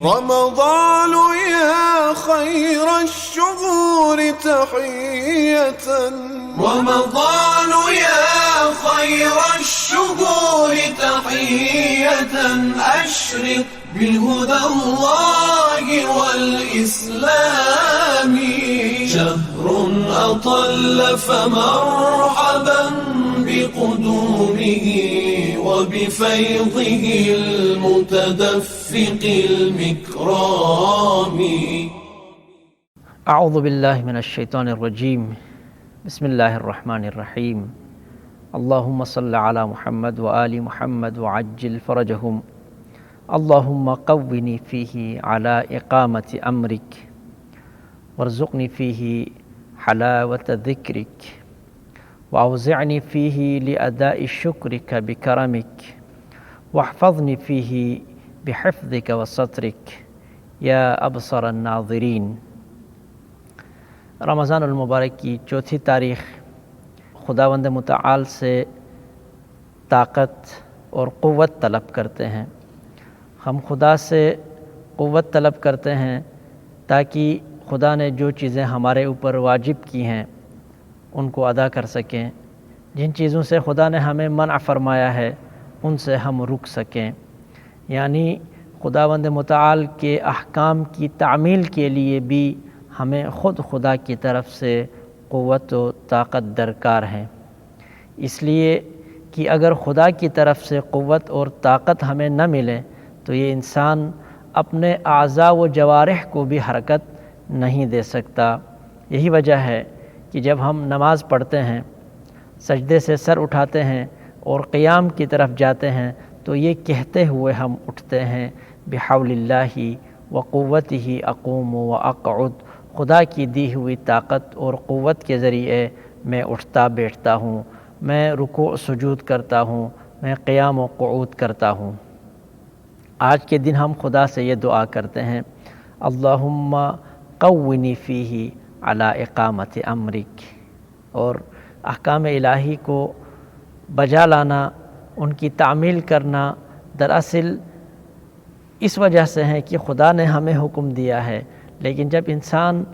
رمضان يا خير الشهور تحية. رمضان يا خير الشهور تحية. أشرق بهدى الله والإسلام. شهر أطل فمرحبا بقدومه وبفيضه المتدفق المكرام. أعوذ بالله من الشيطان الرجيم. بسم الله الرحمن الرحيم. اللهم صل على محمد وآل محمد وعجل فرجهم. اللهم قوني فيه على إقامة أمرك وارزقني فيه حلاوة ذكرك وأوزعني فيه لأداء شكرك بكرمك واحفظني فيه بحفظك وسترك یا ابصر الناظرین۔ رمضان المبارک کی چوتھی تاریخ خداوند متعال سے طاقت اور قوت طلب کرتے ہیں۔ ہم خدا سے قوت طلب کرتے ہیں تاکہ خدا نے جو چیزیں ہمارے اوپر واجب کی ہیں ان کو ادا کر سکیں، جن چیزوں سے خدا نے ہمیں منع فرمایا ہے ان سے ہم رک سکیں، یعنی خداوند متعال کے احکام کی تعمیل کے لیے بھی ہمیں خود خدا کی طرف سے قوت و طاقت درکار ہے۔ اس لیے کہ اگر خدا کی طرف سے قوت اور طاقت ہمیں نہ ملے تو یہ انسان اپنے اعضاء و جوارح کو بھی حرکت نہیں دے سکتا۔ یہی وجہ ہے کہ جب ہم نماز پڑھتے ہیں، سجدے سے سر اٹھاتے ہیں اور قیام کی طرف جاتے ہیں تو یہ کہتے ہوئے ہم اٹھتے ہیں بحول اللہ وقوتہ اقوم واقعد، خدا کی دی ہوئی طاقت اور قوت کے ذریعے میں اٹھتا بیٹھتا ہوں، میں رکوع سجود کرتا ہوں، میں قیام و قعود کرتا ہوں۔ آج کے دن ہم خدا سے یہ دعا کرتے ہیں، اللہم قونی فیہ علی اقامت امرک، اور احکام الہی کو بجا لانا، ان کی تعمیل کرنا دراصل اس وجہ سے ہے کہ خدا نے ہمیں حکم دیا ہے، لیکن جب انسان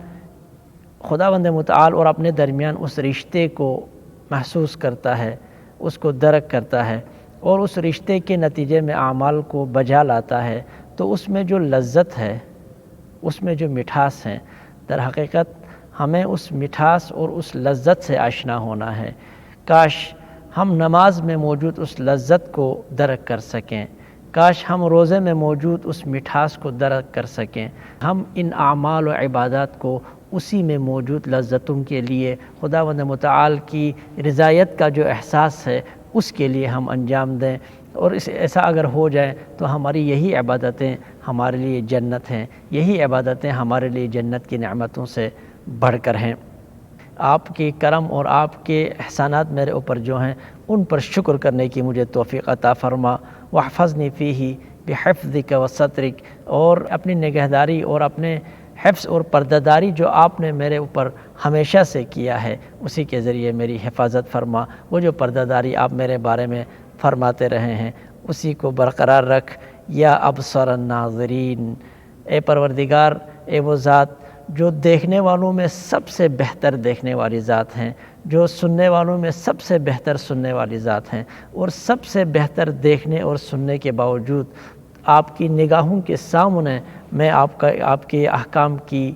خداوند متعال اور اپنے درمیان اس رشتے کو محسوس کرتا ہے، اس کو درک کرتا ہے اور اس رشتے کے نتیجے میں اعمال کو بجا لاتا ہے تو اس میں جو لذت ہے، اس میں جو مٹھاس ہے، در حقیقت ہمیں اس مٹھاس اور اس لذت سے آشنا ہونا ہے۔ کاش ہم نماز میں موجود اس لذت کو درک کر سکیں، کاش ہم روزے میں موجود اس مٹھاس کو درک کر سکیں، ہم ان اعمال و عبادات کو اسی میں موجود لذتوں کے لیے خداوند متعال کی رضایت کا جو احساس ہے اس کے لیے ہم انجام دیں، اور ایسا اگر ہو جائے تو ہماری یہی عبادتیں ہمارے لیے جنت ہیں، یہی عبادتیں ہمارے لیے جنت کی نعمتوں سے بڑھ کر ہیں۔ آپ کے کرم اور آپ کے احسانات میرے اوپر جو ہیں ان پر شکر کرنے کی مجھے توفیق عطا فرما، واحفظنی فیہ بحفظک وسترک، اور اپنی نگہداری اور اپنے حفظ اور پردہ داری جو آپ نے میرے اوپر ہمیشہ سے کیا ہے اسی کے ذریعے میری حفاظت فرما۔ وہ جو پردہ داری آپ میرے بارے میں فرماتے رہے ہیں اسی کو برقرار رکھ یا ابصر الناظرین۔ اے پروردگار، اے وہ ذات جو دیکھنے والوں میں سب سے بہتر دیکھنے والی ذات ہیں، جو سننے والوں میں سب سے بہتر سننے والی ذات ہیں، اور سب سے بہتر دیکھنے اور سننے کے باوجود آپ کی نگاہوں کے سامنے میں آپ کے احکام کی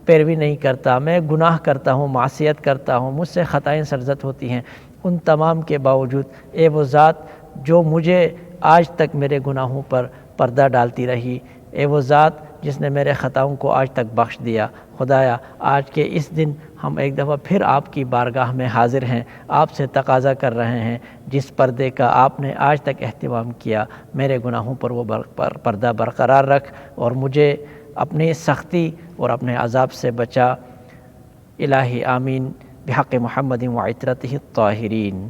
پیروی نہیں کرتا، میں گناہ کرتا ہوں، معصیت کرتا ہوں، مجھ سے خطائیں سرزد ہوتی ہیں، ان تمام کے باوجود اے وہ ذات جو مجھے آج تک میرے گناہوں پر پردہ ڈالتی رہی، اے وہ ذات جس نے میرے خطاؤں کو آج تک بخش دیا، خدایا آج کے اس دن ہم ایک دفعہ پھر آپ کی بارگاہ میں حاضر ہیں، آپ سے تقاضا کر رہے ہیں جس پردے کا آپ نے آج تک اہتمام کیا میرے گناہوں پر وہ پردہ برقرار رکھ اور مجھے اپنی سختی اور اپنے عذاب سے بچا۔ الہی آمین بحق محمد وعترتہ الطاہرین۔